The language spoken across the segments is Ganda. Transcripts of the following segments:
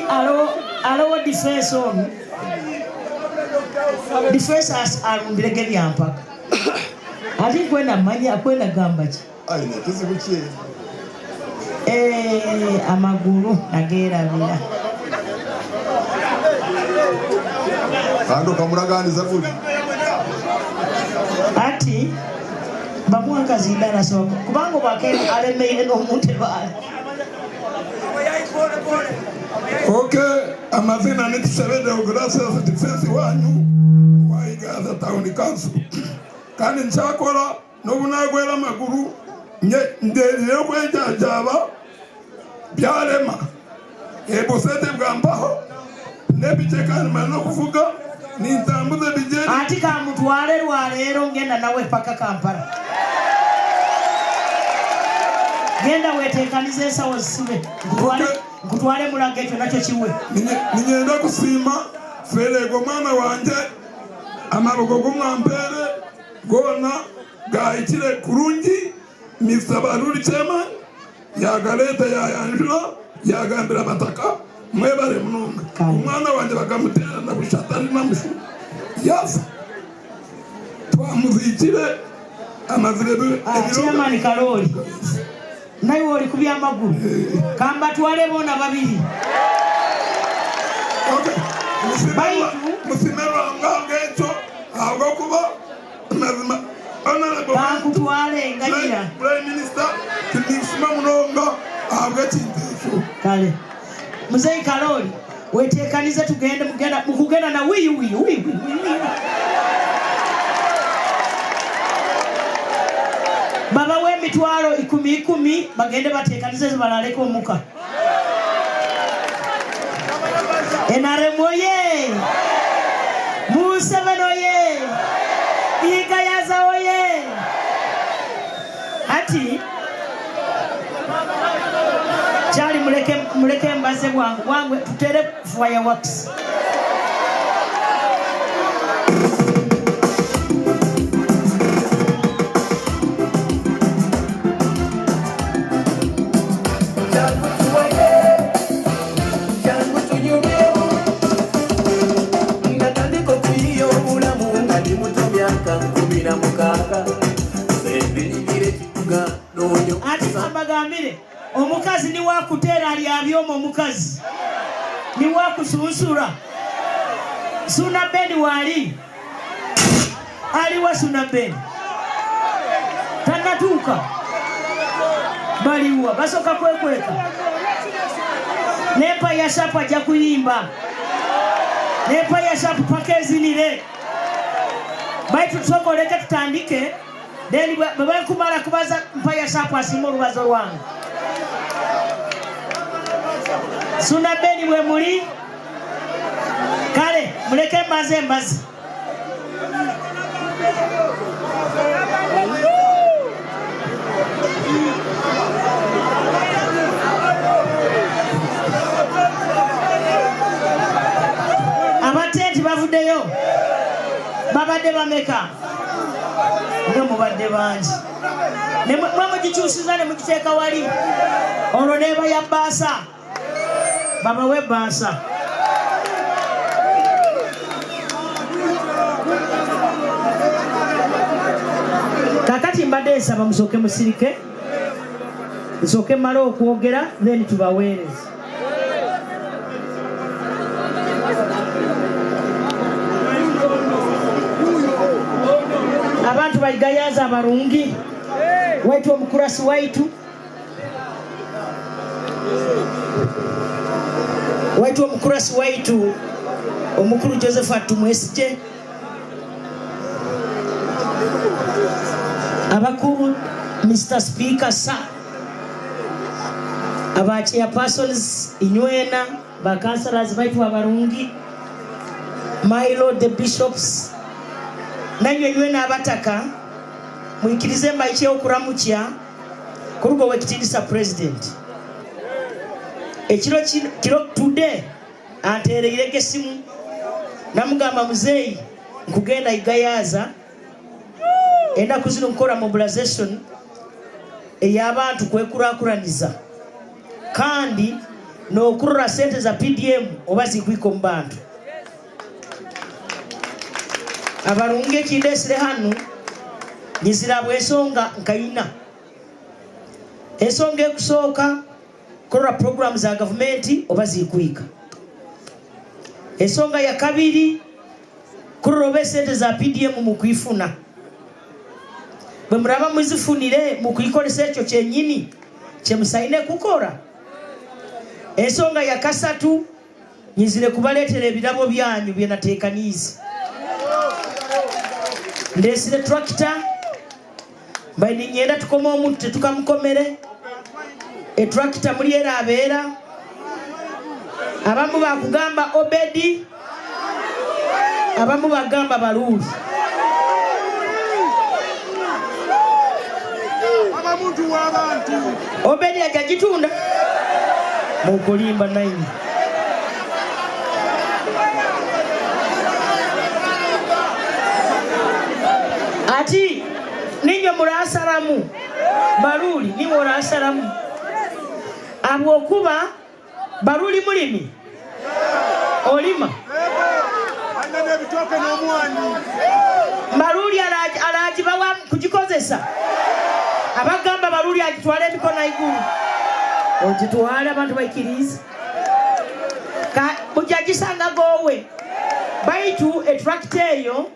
alo defense on defense as alundileke byampaka ati kwenda manya kwenda gamba ki aina kizibukie amagulu nagerabira kando kamulaganiza guli ati bamwanga zindana soko kubango bakene alemeye n'omuntu bali. Okay, amazina ni Tisebede Gracias defense wanyu waigaza town council kandi nchakola n'obunagwera maguru nderire kwejajaba byarema ebosete bwambaho nebitekani mano kuvuga nintambuze bijeri ati kamutwale lwaleero ngenda nawe paka Kampala genda wetekaniza ensawo zisibe nkutwale mulage ekyo nakyo kiwe ninyenda kusima ferego mwana wanje amarogo g'umwampere gona gahikire kurungi Mr. Baruri Chairman yagaleta yayanjura yagambira amataka mwebare mununga umwana wanje bakamutera na bushatari namushu yafa twamuzikire amazirebe Chairman Karoli naye oli kubya amagulu kamba twale bona babiri musimerwa ngecho ahubwo kuba mazima bakutwale ngajira Prime Minister kinisima munonga ahubwo kintecho kale Mzee Karoli wetekanize tugende mukugenda na wiyu baba we mitwalo 10 bagende batekanize zibalaleko omuka enare moye Museveni oye Igayaza oye ati chali muleke mbaze wangu tutere fireworks ati ambagambire omukazi ni wakutera ali abyomo omukazi ni wakusunsura Suna Bendi wali aliwa Suna Bendi tanatuka baliwa basoka kwekweka nepa ya shapa ja kuyimba nepa ya shapa pakezinire baitu tusokoleke tutandike deni baba kumala kubaza mpaya shapa asimo rubazo lwangu Suna Bendi mwe muri kale muleke mbazi abatenti bavudeyo babadde bameka nga mubadde bangi mwe mugikyusiza ne mugiteeka wali olwo neba ya baasa babawe baasa kakati mbadde nsaba musooke musirike nsooke mmale okwogera then tubaweereze abantu baligayaza abarungi waitu omukurasi waitu omukuru Joseph Atumwesije abakuru Mr. Speaker sir aba chairpersons inywena ba councillors baitu abarungi my lord the bishops nanyo inywena abataka mwikirize maiche okuramukya kurugo wekitindisa president ekiro today atereireke simu namugamba muzeyi nkugenda Igayaza enda kuzino nkora mobilization ey'abantu kwekurakuraniza kandi n'okurura sente za PDM oba zikwiko mu bantu. Abalungi ekindesire hano nizirabwa ensonga nkayina. Ensonga ekusooka kurura program za gavumenti oba zikwika. Ensonga ya kabiri kurura oba sente za PDM mu kwifuna. Bwe muraba muzifunire mu kuyikolesa ekyo kyennyini kye musaine kukola. Ensonga ya kasatu nyizire kubaleetera ebirabo byanyu bye nateekaniizi. Ndesire tractor mbaine nyenda tukoma omuntu tetukamukomere. Tractor muli era abeera. Abamu bakugamba Obedi, abamu bagamba Baluli. Abamuntu w'abantu. Obedi ajagitunda mukulimba naini. Ati ninyo murasalamu Baluli ni murasalamu. Abwokuba Baluli mulimi olima Anene bitoke n'omwani. Baluli alagibawa kugikozesa. Abagamba Baluli agitwala emikono igulu ogitwala abantu baikiriza bujagisanga gowe baitu tractor eyo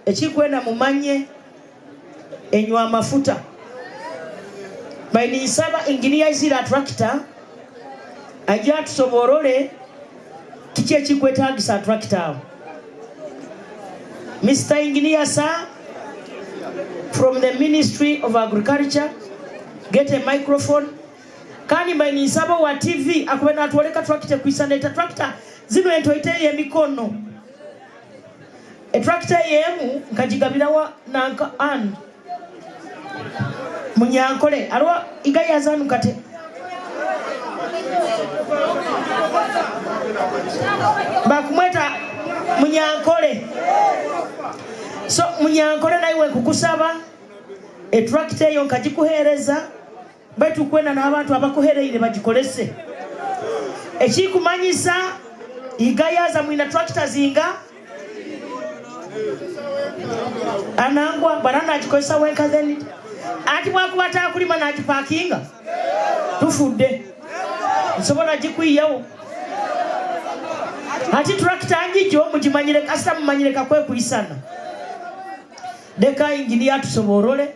ekikwenda mumanye enywa amafuta. Baini nsaba engineer zira tractor ajja tusoborole kiki ekikwetagisa tractor. Mr. Engineer sir, from the Ministry of Agriculture, get a microphone. Kani baini nsaba wa TV akwena atwoleka tractor kuisaneta tractor zino entoite ye mikono. Tractor yemu nkajigabira wa nanka and Munyankole arwa igaya zanu kate bakumweta Munyankole. So Munyankole naiwe kukusaba tractor yo nkagikuhereza baitu kwena n'abantu abakuhereire bagikolese. Ekikumanyisa igaya za mwina tractor zinga anangwa barana agikozesa wenkazeni. Ati bwakuba takulima n'agipakinga tufudde nsobola gikwiyawo. Ati tractor ngijo mugimanyire kasita mumanyire kakwe kuyisana. Deka engineer tusoborole